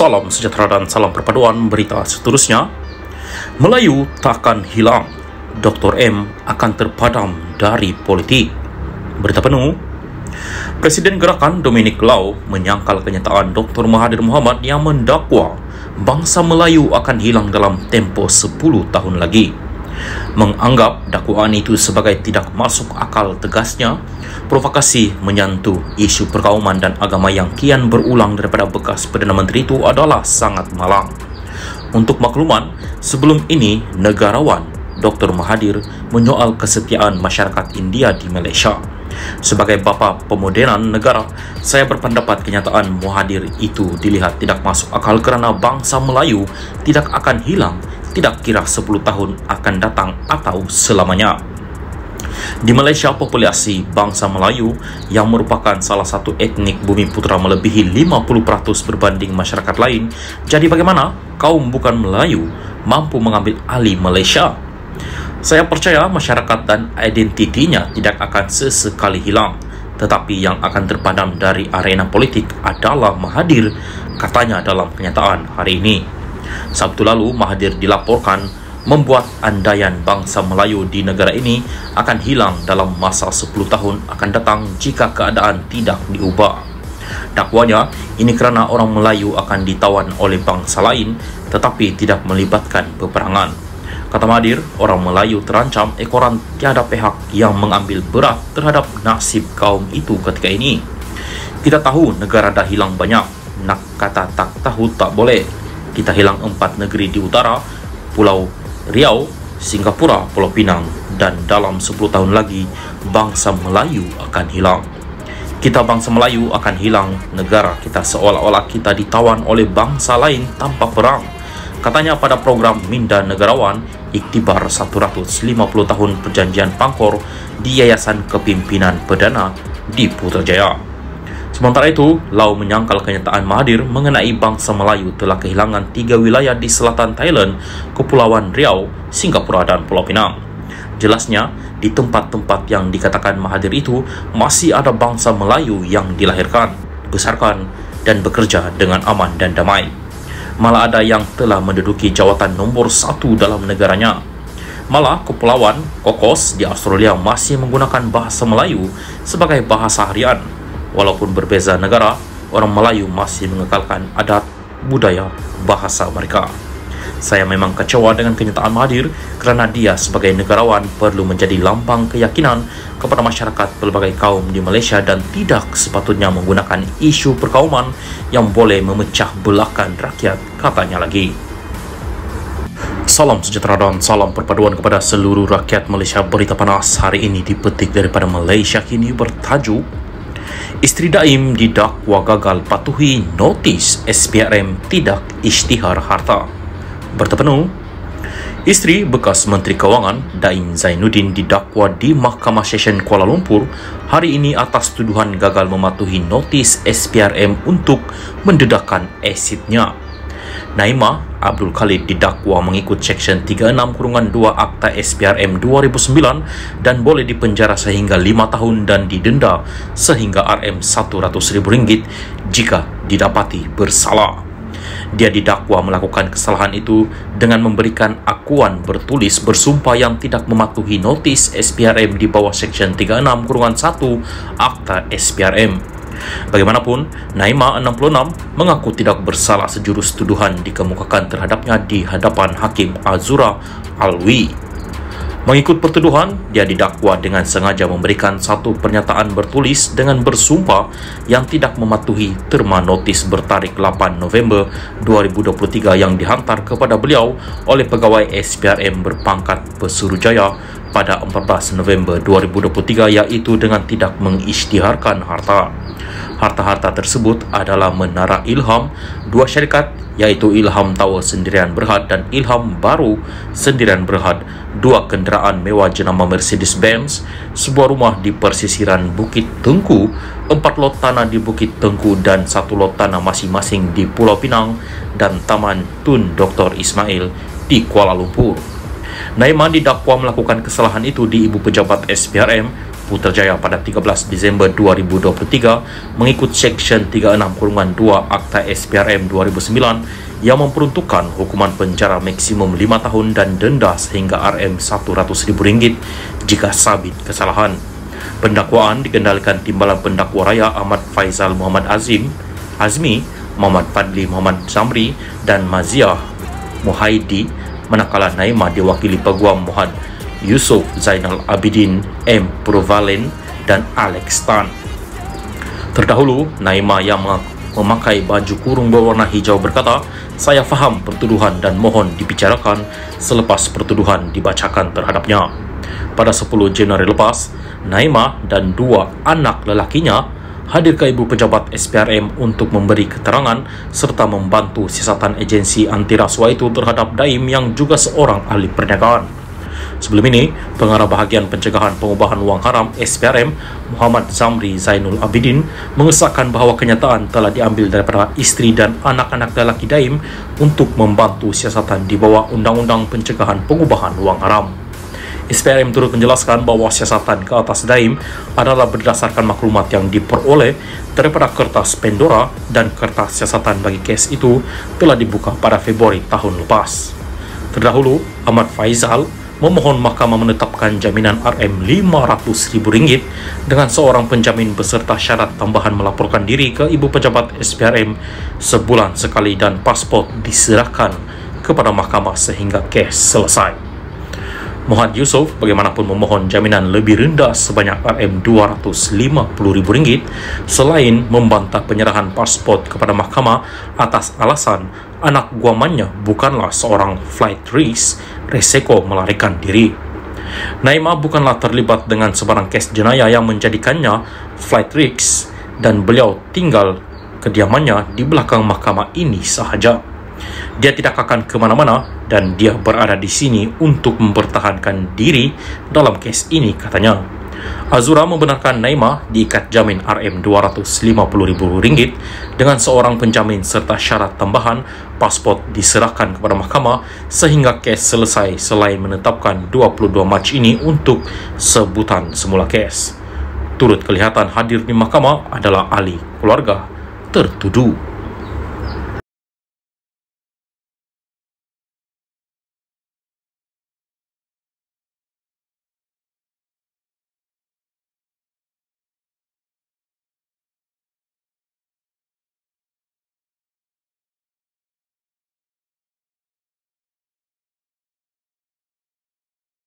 Salam sejahtera dan salam perpaduan berita seterusnya. Melayu takkan hilang, Dr. M akan terpadam dari politik. Berita penuh. Presiden Gerakan Dominic Lau menyangkal kenyataan Dr. Mahathir Mohamad yang mendakwa bangsa Melayu akan hilang dalam tempoh 10 tahun lagi. Menganggap dakwaan itu sebagai tidak masuk akal, tegasnya provokasi menyentuh isu perkauman dan agama yang kian berulang daripada bekas Perdana Menteri itu adalah sangat malang. Untuk makluman, sebelum ini negarawan Dr. Mahathir menyoal kesetiaan masyarakat India di Malaysia. Sebagai bapa pemodenan negara, saya berpendapat kenyataan Mahathir itu dilihat tidak masuk akal kerana bangsa Melayu tidak akan hilang, tidak kira 10 tahun akan datang atau selamanya. Di Malaysia, populasi bangsa Melayu yang merupakan salah satu etnik bumi putera melebihi 50% berbanding masyarakat lain. Jadi bagaimana kaum bukan Melayu mampu mengambil alih Malaysia? Saya percaya masyarakat dan identitinya tidak akan sesekali hilang, tetapi yang akan terpadam dari arena politik adalah Mahathir, katanya dalam kenyataan hari ini. Sabtu lalu, Mahathir dilaporkan membuat andaian bangsa Melayu di negara ini akan hilang dalam masa 10 tahun akan datang jika keadaan tidak diubah. Dakwanya, ini kerana orang Melayu akan ditawan oleh bangsa lain tetapi tidak melibatkan peperangan. Kata Mahathir, orang Melayu terancam ekoran tiada pihak yang mengambil berat terhadap nasib kaum itu ketika ini. Kita tahu negara dah hilang banyak, nak kata tak tahu tak boleh. Kita hilang 4 negeri di utara, Pulau Riau, Singapura, Pulau Pinang, dan dalam 10 tahun lagi bangsa Melayu akan hilang. Kita bangsa Melayu akan hilang, negara kita seolah-olah kita ditawan oleh bangsa lain tanpa perang. Katanya pada program Minda Negarawan Iktibar 150 tahun Perjanjian Pangkor di Yayasan Kepimpinan Perdana di Putrajaya. Sementara itu, Lau menyangkal kenyataan Mahathir mengenai bangsa Melayu telah kehilangan 3 wilayah di selatan Thailand, Kepulauan Riau, Singapura dan Pulau Pinang. Jelasnya, di tempat-tempat yang dikatakan Mahathir itu masih ada bangsa Melayu yang dilahirkan, dibesarkan dan bekerja dengan aman dan damai. Malah ada yang telah menduduki jawatan nombor 1 dalam negaranya. Malah Kepulauan Cocos di Australia masih menggunakan bahasa Melayu sebagai bahasa harian. Walaupun berbeza negara, orang Melayu masih mengekalkan adat, budaya, bahasa mereka. Saya memang kecewa dengan kenyataan Mahathir kerana dia sebagai negarawan perlu menjadi lambang keyakinan kepada masyarakat pelbagai kaum di Malaysia dan tidak sepatutnya menggunakan isu perkauman yang boleh memecah belahkan rakyat, katanya lagi. Salam sejahtera dan salam perpaduan kepada seluruh rakyat Malaysia. Berita panas hari ini dipetik daripada Malaysia Kini bertajuk Isteri Daim didakwa gagal patuhi notis SPRM tidak isytihar harta. Berita penuh. Isteri bekas Menteri Kewangan Daim Zainuddin didakwa di Mahkamah Session Kuala Lumpur hari ini atas tuduhan gagal mematuhi notis SPRM untuk mendedahkan asetnya. Naimah Abdul Khalid didakwa mengikut Seksyen 36(2) Akta SPRM 2009 dan boleh dipenjara sehingga 5 tahun dan didenda sehingga RM100,000 jika didapati bersalah. Dia didakwa melakukan kesalahan itu dengan memberikan akuan bertulis bersumpah yang tidak mematuhi notis SPRM di bawah Seksyen 36(1) Akta SPRM. Bagaimanapun, Naimah 66 mengaku tidak bersalah sejurus tuduhan dikemukakan terhadapnya di hadapan Hakim Azura Alwi. Mengikut pertuduhan, dia didakwa dengan sengaja memberikan satu pernyataan bertulis dengan bersumpah yang tidak mematuhi terma notis bertarikh 8 November 2023 yang dihantar kepada beliau oleh pegawai SPRM berpangkat Pesuruhjaya pada 14 November 2023 iaitu dengan tidak mengisytiharkan harta. Harta-harta tersebut adalah Menara Ilham, 2 syarikat iaitu Ilham Tower Sendirian Berhad dan Ilham Baru Sendirian Berhad, 2 kenderaan mewah jenama Mercedes-Benz, sebuah rumah di persisiran Bukit Tengku, 4 lot tanah di Bukit Tengku dan 1 lot tanah masing-masing di Pulau Pinang dan Taman Tun Dr. Ismail di Kuala Lumpur. Naimah didakwa melakukan kesalahan itu di Ibu Pejabat SPRM Putrajaya pada 13 Disember 2023 mengikut Seksyen 36-2 Akta SPRM 2009 yang memperuntukkan hukuman penjara maksimum 5 tahun dan denda sehingga Rm100.000 jika sabit kesalahan. Pendakwaan dikendalikan Timbalan Pendakwa Raya Ahmad Faizal Muhammad Azmi, Muhammad Fadli Muhammad Zamri dan Maziah Muhaidi, manakala Naimah diwakili Peguam Muhammad Yusof Zainal Abidin M. Purvalen dan Alex Tan. Terdahulu, Naimah yang memakai baju kurung berwarna hijau berkata, "Saya faham pertuduhan dan mohon dibicarakan selepas pertuduhan dibacakan terhadapnya." Pada 10 Januari lepas, Naimah dan 2 anak lelakinya hadir ke Ibu Pejabat SPRM untuk memberi keterangan serta membantu siasatan agensi anti rasuah itu terhadap Daim yang juga seorang ahli perniagaan. Sebelum ini, Pengarah Bahagian Pencegahan Pengubahan Wang Haram SPRM Muhammad Zamri Zainul Abidin mengesahkan bahawa kenyataan telah diambil daripada isteri dan anak-anak lelaki Daim untuk membantu siasatan di bawah Undang-Undang Pencegahan Pengubahan Wang Haram. SPRM turut menjelaskan bahawa siasatan ke atas Daim adalah berdasarkan maklumat yang diperoleh daripada kertas Pandora dan kertas siasatan bagi kes itu telah dibuka pada Februari tahun lepas. Terdahulu, Ahmad Faizal memohon mahkamah menetapkan jaminan Rm500.000 dengan seorang penjamin beserta syarat tambahan melaporkan diri ke Ibu Pejabat SPRM sebulan sekali dan pasport diserahkan kepada mahkamah sehingga kes selesai. Muhammad Yusof bagaimanapun memohon jaminan lebih rendah sebanyak Rm250.000 selain membantah penyerahan pasport kepada mahkamah atas alasan anak guamannya bukanlah seorang flight risk resiko melarikan diri. Naimah bukanlah terlibat dengan sebarang kes jenayah yang menjadikannya flight risk dan beliau tinggal kediamannya di belakang mahkamah ini sahaja. Dia tidak akan ke mana-mana dan dia berada di sini untuk mempertahankan diri dalam kes ini, katanya. Azura membenarkan Naimah diikat jamin Rm250.000 dengan seorang penjamin serta syarat tambahan pasport diserahkan kepada mahkamah sehingga kes selesai selain menetapkan 22 Mac ini untuk sebutan semula kes. Turut kelihatan hadir di mahkamah adalah ahli keluarga tertuduh.